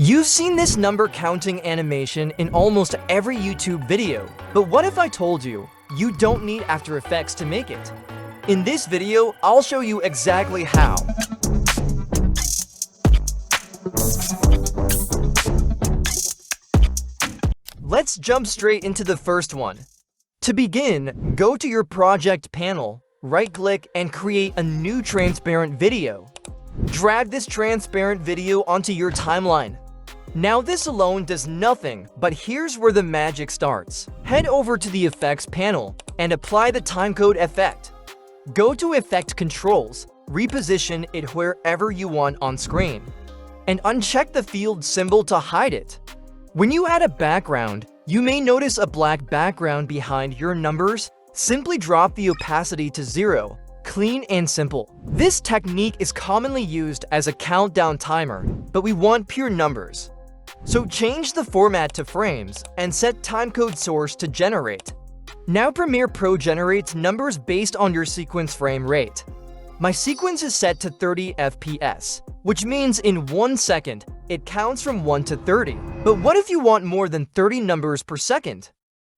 You've seen this number counting animation in almost every YouTube video, but what if I told you you don't need After Effects to make it? In this video, I'll show you exactly how. Let's jump straight into the first one. To begin, go to your project panel, right-click and create a new transparent video. Drag this transparent video onto your timeline. Now this alone does nothing, but here's where the magic starts. Head over to the Effects panel and apply the Timecode effect. Go to Effect Controls, reposition it wherever you want on screen, and uncheck the field symbol to hide it. When you add a background, you may notice a black background behind your numbers. Simply drop the opacity to 0. Clean and simple. This technique is commonly used as a countdown timer, but we want pure numbers. So change the format to frames and set timecode source to generate. Now Premiere Pro generates numbers based on your sequence frame rate. My sequence is set to 30 FPS, which means in 1 second, it counts from 1 to 30. But what if you want more than 30 numbers per second?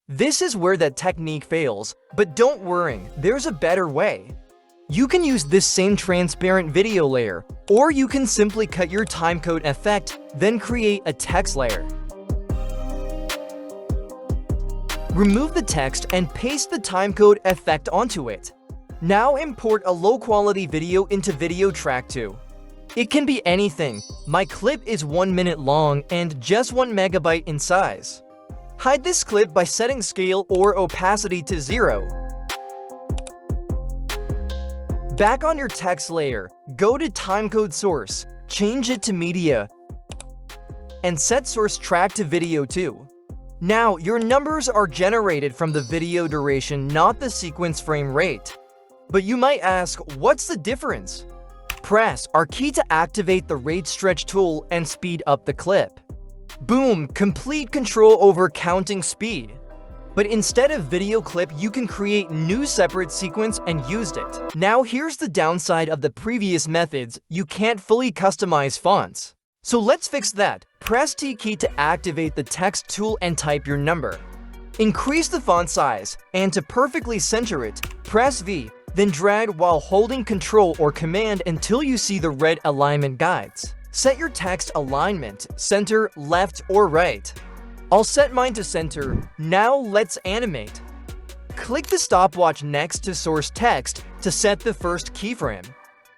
This is where that technique fails, but don't worry, there's a better way. You can use this same transparent video layer, or you can simply cut your timecode effect, then create a text layer. Remove the text and paste the timecode effect onto it. Now import a low-quality video into Video Track 2. It can be anything. My clip is 1 minute long and just 1 megabyte in size. Hide this clip by setting scale or opacity to 0. Back on your text layer, go to Timecode Source, change it to Media, and set Source Track to Video 2. Now, your numbers are generated from the video duration, not the sequence frame rate. But you might ask, what's the difference? Press R key to activate the rate stretch tool and speed up the clip. Boom, complete control over counting speed. But instead of video clip, you can create new separate sequence and use it. Now here's the downside of the previous methods, you can't fully customize fonts. So let's fix that. Press T key to activate the text tool and type your number. Increase the font size, and to perfectly center it, press V, then drag while holding Ctrl or Command until you see the red alignment guides. Set your text alignment, center, left, or right. I'll set mine to center. Now let's animate. Click the stopwatch next to source text to set the first keyframe.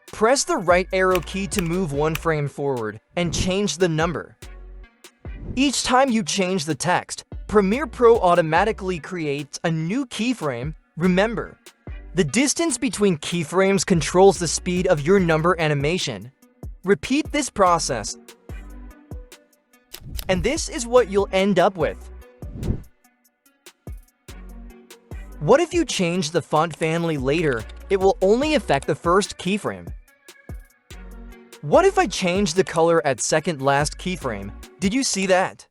Press the right arrow key to move 1 frame forward and change the number. Each time you change the text, Premiere Pro automatically creates a new keyframe. Remember, the distance between keyframes controls the speed of your number animation. Repeat this process, and this is what you'll end up with. What if you change the font family later? It will only affect the first keyframe. What if I change the color at second last keyframe? Did you see that?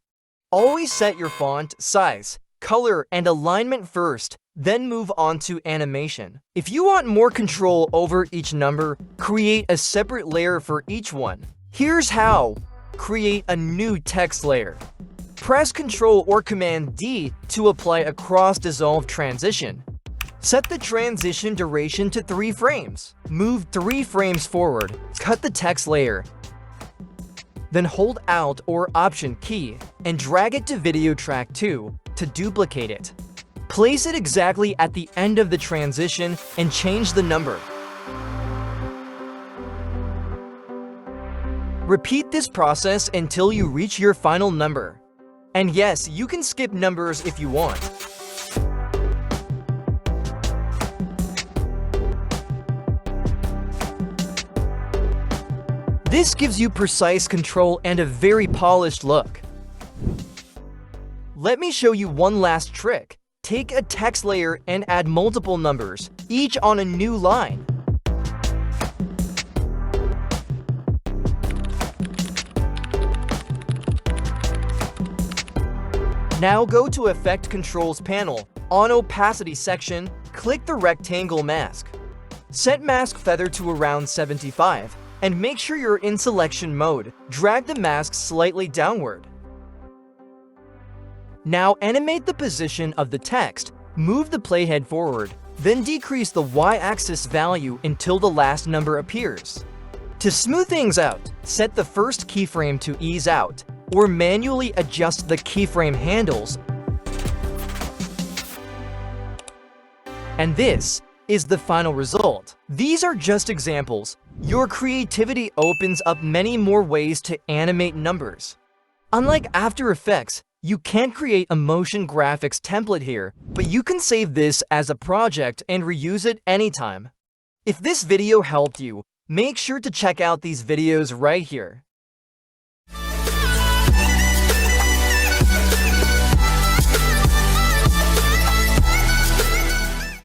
Always set your font size, color, and alignment first, then move on to animation. If you want more control over each number, create a separate layer for each one. Here's how. Create a new text layer. Press Ctrl or Command D to apply a cross-dissolve transition. Set the transition duration to 3 frames. Move 3 frames forward. Cut the text layer. Then hold Alt or Option key and drag it to Video Track 2 to duplicate it. Place it exactly at the end of the transition and change the number. Repeat this process until you reach your final number. And yes, you can skip numbers if you want. This gives you precise control and a very polished look. Let me show you one last trick. Take a text layer and add multiple numbers, each on a new line. Now go to Effect Controls panel. On Opacity section, click the rectangle mask. Set mask feather to around 75 and make sure you're in selection mode. Drag the mask slightly downward. Now animate the position of the text. Move the playhead forward, then decrease the y-axis value until the last number appears. To smooth things out, set the first keyframe to ease out, or manually adjust the keyframe handles. And this is the final result. These are just examples. Your creativity opens up many more ways to animate numbers. Unlike After Effects, you can't create a motion graphics template here, but you can save this as a project and reuse it anytime. If this video helped you, make sure to check out these videos right here.